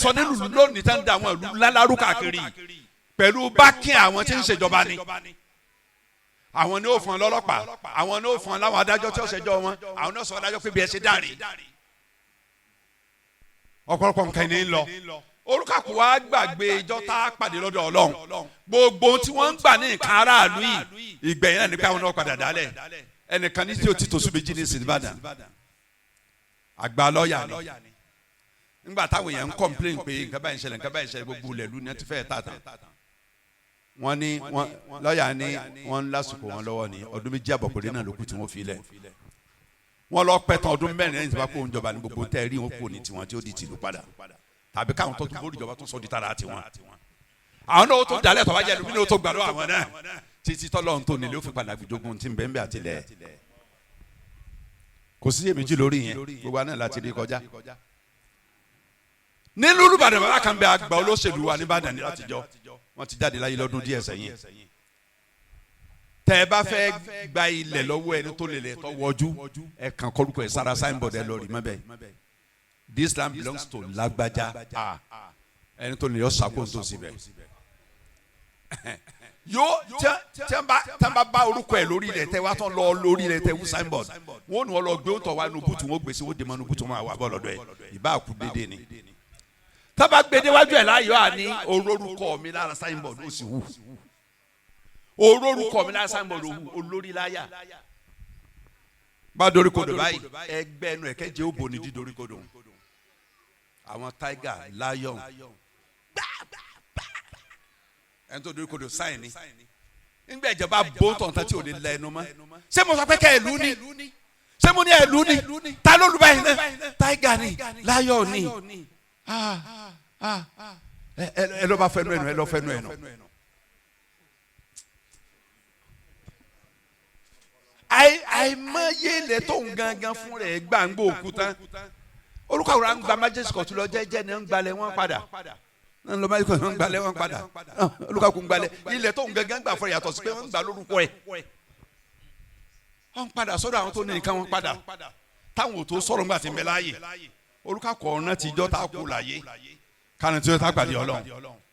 sọ nílùú lónìí tán da àwọn ìlú lálárú káàkiri pẹ̀lú bákìn àwọn tí ń ṣèjọba ni àwọn ní ó fún ọ lọ́lọ́pàá àwọn ní ó fún ọ láwọn adájọ́ tí ó ṣẹjọ́ wọn àwọn ní ó sọ adájọ́ pé bí ẹ ṣe dáre ọ̀pọ̀lọpọ̀ nǹkan ní lọ olùkàkùn wa gbàgbé ìjọ tá a pàdé lọ́dọ̀ Ọlọ́run gbogbo tí wọ́n ń gbà ní nǹkan aráàlú yìí ìgbẹ̀yìn náà nípa àwọn náà padà dálẹ̀ ẹnìkan ní tí o ti tó súnmi jí ní Ìbàdàn àgbà lọ́ọ̀yà ni nígbà táwọn èèyàn ń complain pé nǹkan báyìí ń ṣẹlẹ̀ gbogbo ilẹ̀ ìlú ni wọ́n ti fẹ́ tà tán wọ́n ní lọ́ọ̀yà ní wọ́n ń lásìkò wọn lọ́wọ́ ní ọdún méjì àbọ̀ péré náà ló kù tí wọ́n fi lẹ̀ wọ́n lọ pẹ́ tán ọdún mẹ́rin lẹ́yìn tí wọ́n kó ìjọba ní gbogbo tẹ́ rí wọn kò ní tiwọn tí ó di tìlú padà tàbí káwọn tó gbórí ìjọba tó sọ di tara tiwọn àwọn náà ó tó dalẹ̀ tó bá jẹ́ lómi ní ó tó gbàdọ̀ àwọn náà títí tọ́lọ́run tó nílé ó fi padà gbìdógún tí ń bẹ́ẹ̀ bẹ́ẹ̀ àtìlẹ̀ kò sí èméjì lórí yẹn gbogbo àná láti rí kọjá nílùú Olúbàdàn bàbá kan bẹ àgbà olóṣèlú wa nìbàdàn ní látijọ́ wọ́n ti jáde láyé lọ́dún díẹ̀ sẹ́yìn tẹ́ ẹ bá fẹ́ gba ilẹ̀ lọ́wọ́ ẹni tó lè lẹ̀ tọ́ wọ́jú ẹ kàn kọ́lùkọ́ ẹ sára signboard ẹ lọ rí mọ́bẹ̀ this land belongs to Lágbájá ẹni tó lè yọ sàkóso tó síbẹ̀ yóò tẹ́ bá orúkọ ẹ lórí ilẹ̀ tẹ́ wá tán lọ lórí ilẹ̀ tẹ́ wú signboard wọ́n ní wọ́n lọ gbé tọ̀ wá nu bùtù wọ́n gbèsè wọ́n dè mọ́ nu bùtù wọn àwọn abọ́lọ́dọ̀ ẹ̀ ìbá kú dédé ni tábà gbèdéwájú ẹ̀ láyọ̀ àní orórúkọ mi lára signboard ó sì wù orórúkọ mi lára signboard ó wù olórí láyà bá dorí kodò báyìí ẹgbẹ́ ẹnu ẹ̀kẹ́ jẹ́ òbò ní dídorí kodò àwọn tiger lion ẹni tó dorí kodò sáìn ni nígbà ìjọba bóńtọ̀ tán tí ò lè la ẹnu mọ́ ṣé mo sọ pé kẹ́ ẹ̀ lú ni ṣé mo ní ẹ̀ lú ni ta ló lù báyìí náà tiger ni lion ni ẹ lọ bá fẹnu ẹnu ẹ lọ fẹnu ẹnu àìmọye ilẹ̀ tó ń gangan fún rẹ̀ gbàngbò òkúta olùkàwé ń gba májèsì kọ̀tún lọ jẹ́jẹ́ ni ń gbalẹ̀ wọn padà ń lọ májèsì kọ̀tún ń gbalẹ̀ wọn padà olùkàwé ń gbalẹ̀ ilẹ̀ tó ń gangan gbà fún rẹ̀ yàtọ̀ sí pé wọ́n ń gbà lórúkọ ẹ̀ wọ́n padà sọ́dọ̀ àwọn tó ní nǹkan wọn padà táwọn ò tó sọ̀rọ̀ ńgbà tí ń bẹ láàyè olùkàkọ̀ ọ̀nà tìjọ́ tá a kú láyé kánà tí ó tá gbàdé Ọlọ́run